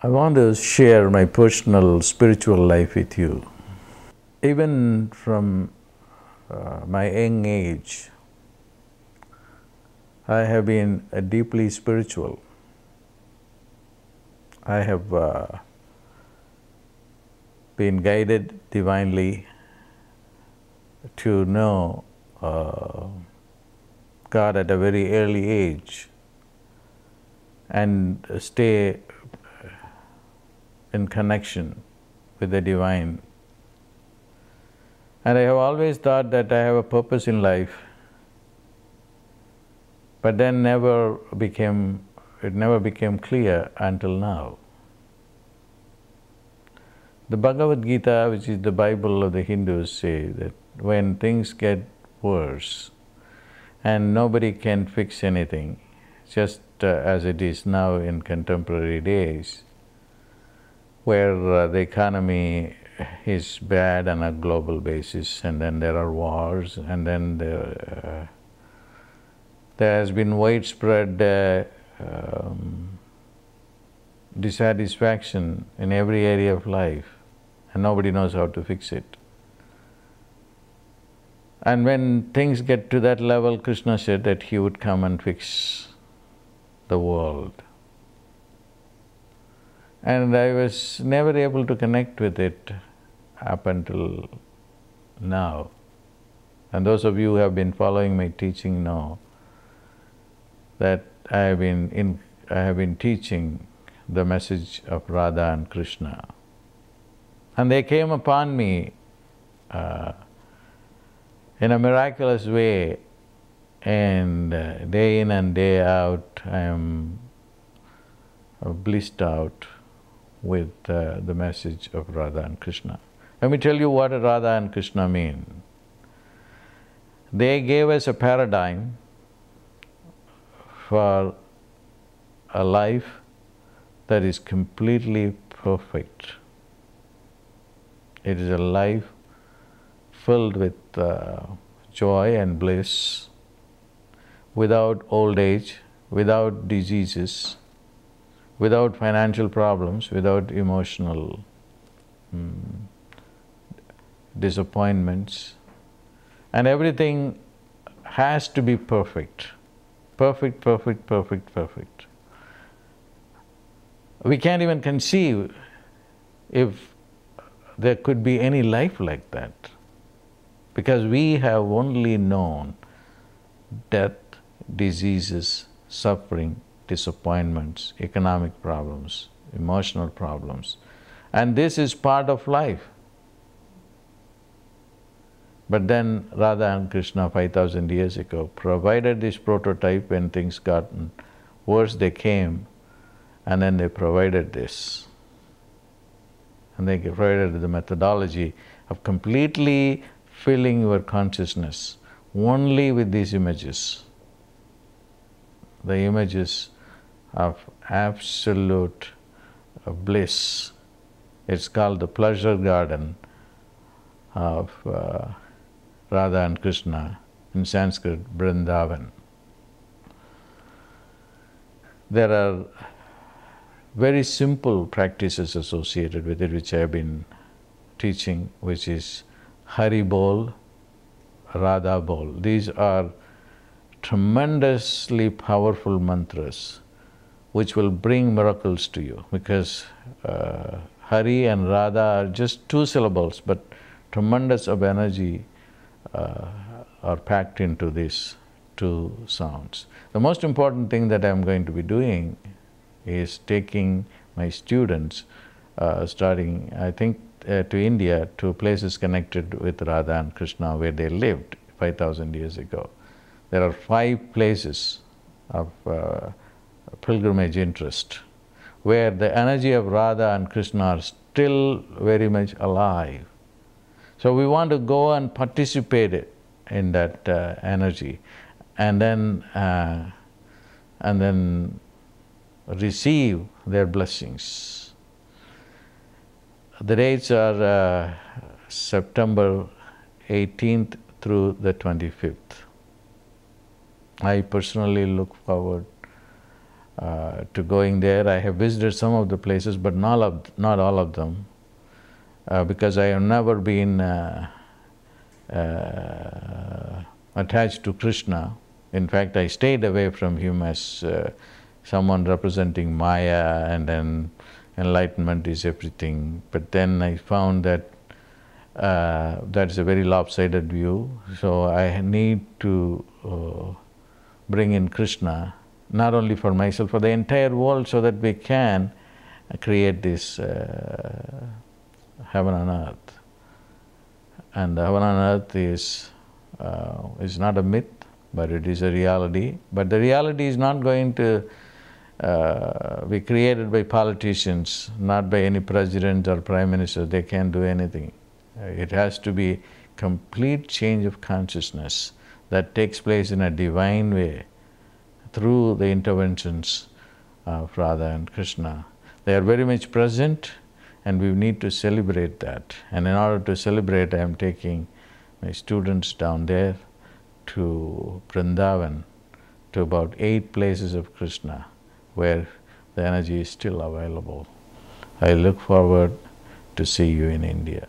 I want to share my personal spiritual life with you. Even from my young age, I have been deeply spiritual. I have been guided divinely to know God at a very early age and stay in connection with the divine. And I have always thought that I have a purpose in life, but then it never became clear until now. The Bhagavad Gita, which is the Bible of the Hindus, say that when things get worse and nobody can fix anything, just as it is now in contemporary days, where the economy is bad on a global basis, and then there are wars, and then there has been widespread dissatisfaction in every area of life, and nobody knows how to fix it. And when things get to that level, Krishna said that he would come and fix the world. And I was never able to connect with it up until now. And those of you who have been following my teaching know that I have been teaching the message of Radha and Krishna. And they came upon me in a miraculous way, and day in and day out I am blissed out with the message of Radha and Krishna. Let me tell you what Radha and Krishna mean. They gave us a paradigm for a life that is completely perfect. It is a life filled with joy and bliss, without old age, without diseases, without financial problems, without emotional disappointments, and everything has to be perfect. Perfect, perfect, perfect, perfect. We can't even conceive if there could be any life like that, because we have only known death, diseases, suffering, disappointments, economic problems, emotional problems, and this is part of life. But then Radha and Krishna 5,000 years ago provided this prototype. When things got worse, they came and then they provided this. And they provided the methodology of completely filling your consciousness only with these images, the images of absolute bliss. It's called the pleasure garden of Radha and Krishna, in Sanskrit, Vrindavan. There are very simple practices associated with it, which I have been teaching, which is Hari Bol, Radha Bol. These are tremendously powerful mantras which will bring miracles to you, because Hari and Radha are just two syllables, but tremendous of energy are packed into these two sounds. The most important thing that I'm going to be doing is taking my students, starting, I think, to India, to places connected with Radha and Krishna where they lived 5,000 years ago. There are 5 places of pilgrimage interest where the energy of Radha and Krishna are still very much alive. So we want to go and participate in that energy, and then receive their blessings. The dates are September 18th through the 25th. I personally look forward to going there. I have visited some of the places, but not all of them, because I have never been attached to Krishna. In fact, I stayed away from him as someone representing Maya, and then enlightenment is everything. But then I found that that's a very lopsided view. So I need to bring in Krishna, not only for myself, for the entire world, so that we can create this heaven on earth. And the heaven on earth is not a myth, but it is a reality. But the reality is not going to be created by politicians, not by any president or prime minister. They can't do anything. It has to be complete change of consciousness that takes place in a divine way through the interventions of Radha and Krishna. They are very much present, and we need to celebrate that. And in order to celebrate, I am taking my students down there to Vrindavan, to about 8 places of Krishna where the energy is still available. I look forward to see you in India.